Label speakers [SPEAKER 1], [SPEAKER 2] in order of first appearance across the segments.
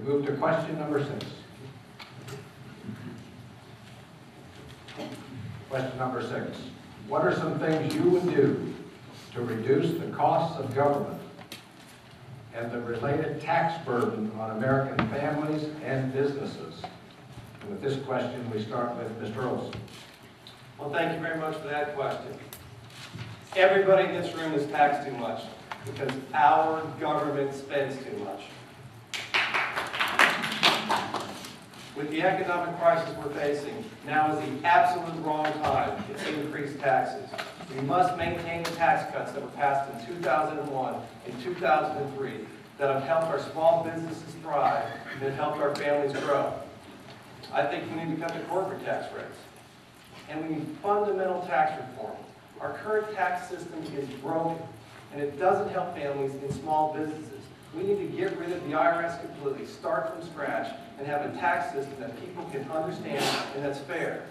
[SPEAKER 1] Move to question number 6. Question number 6. What are some things you would do to reduce the costs of government and the related tax burden on American families and businesses? And with this question, we start with Mr. Olson.
[SPEAKER 2] Well, thank you very much for that question. Everybody in this room is taxed too much because our government spends too much. With the economic crisis we're facing, now is the absolute wrong time to increase taxes. We must maintain the tax cuts that were passed in 2001 and 2003 that have helped our small businesses thrive and have helped our families grow. I think we need to cut the corporate tax rates. And we need fundamental tax reform. Our current tax system is broken, and it doesn't help families and small businesses. We need to get rid of the IRS completely, start from scratch, and have a tax system that people can understand and that's fair.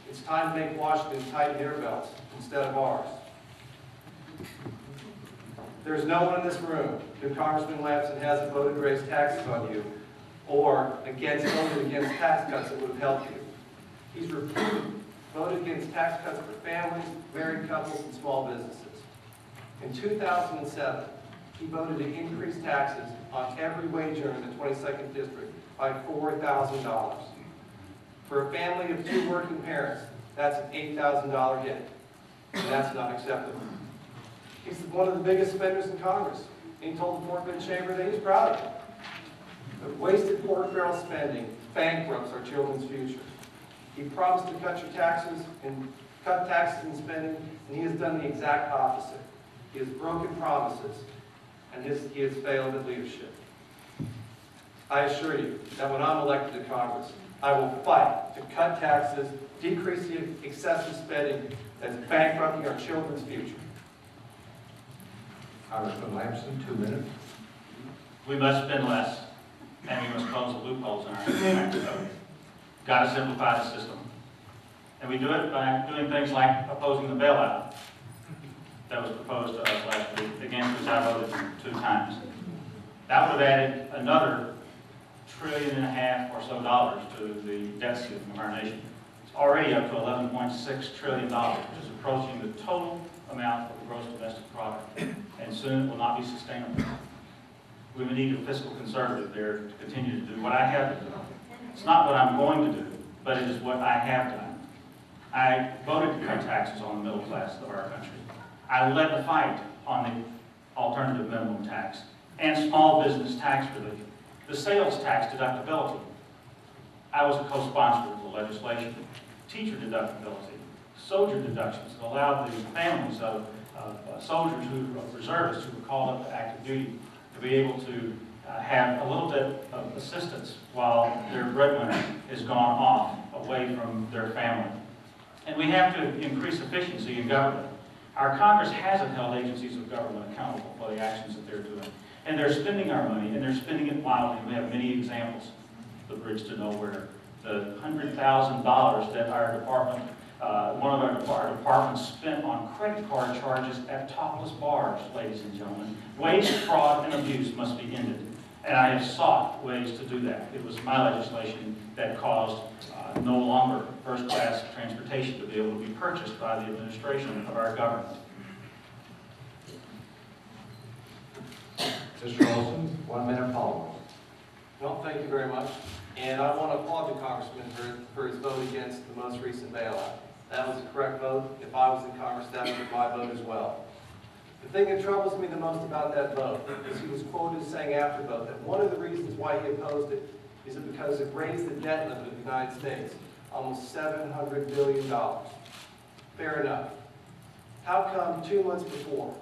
[SPEAKER 2] It's time to make Washington tighten their belts instead of ours. There's no one in this room who Congressman Lampson hasn't voted to raise taxes on you or voted against tax cuts that would have helped you. He's repeatedly voted against tax cuts for families, married couples, and small businesses. In 2007, he voted to increase taxes on every wage earner in the 22nd District by $4,000. For a family of 2 working parents, that's an $8,000 hit, and that's not acceptable. He's one of the biggest spenders in Congress. He told the Pork Good Chamber that he's proud of it. The wasted pork barrel spending bankrupts our children's future. He promised to cut taxes and spending, and he has done the exact opposite. He has broken promises, and he has failed at leadership. I assure you that when I'm elected to Congress, I will fight to cut taxes, decrease the excessive spending that's bankrupting our children's future.
[SPEAKER 1] Congressman Lampson, 2 minutes.
[SPEAKER 3] We must spend less, and we must close the loopholes in our tax code. Got to simplify the system. And we do it by doing things like opposing the bailout that was proposed to us last week, against which I voted 2 times. That would have added another $1.5 trillion or so to the debt ceiling of our nation. It's already up to $11.6 trillion, which is approaching the total amount of the gross domestic product, and soon it will not be sustainable. We would need a fiscal conservative there to continue to do what I have to do. It's not what I'm going to do, but it is what I have done. I voted to cut taxes on the middle class of our country. I led the fight on the alternative minimum tax and small business tax relief, the sales tax deductibility. I was a co-sponsor of the legislation, teacher deductibility, soldier deductions that allowed the families of soldiers reservists who were called up to active duty to be able to have a little bit of assistance while their breadwinner is gone off away from their family. And we have to increase efficiency in government. Our Congress hasn't held agencies of government accountable for the actions that they're doing. And they're spending our money, and they're spending it wildly. We have many examples. The Bridge to Nowhere, the $100,000 that our department, one of our departments spent on credit card charges at topless bars, ladies and gentlemen. Waste, fraud, and abuse must be ended. And I have sought ways to do that. It was my legislation that caused no longer first-class transportation to be able to be purchased by the administration of our government.
[SPEAKER 1] Mr. Olson, 1 minute follow-up.
[SPEAKER 2] Well, thank you very much. And I want to applaud the Congressman for his vote against the most recent bailout. That was the correct vote. If I was in Congress, that would be my vote as well. The thing that troubles me the most about that vote is he was quoted saying after the vote that one of the reasons why he opposed it is because it raised the debt limit of the United States almost $700 billion. Fair enough. How come 2 months before,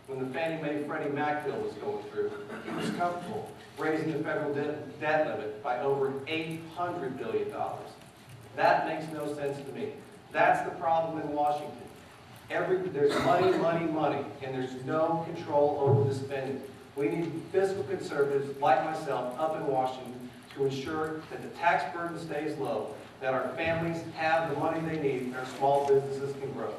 [SPEAKER 2] when the Fannie Mae Freddie Mac bill was going through, he was comfortable raising the federal debt limit by over $800 billion? That makes no sense to me. That's the problem in Washington. There's money, money, money, and there's no control over the spending. We need fiscal conservatives like myself up in Washington to ensure that the tax burden stays low, that our families have the money they need, and our small businesses can grow.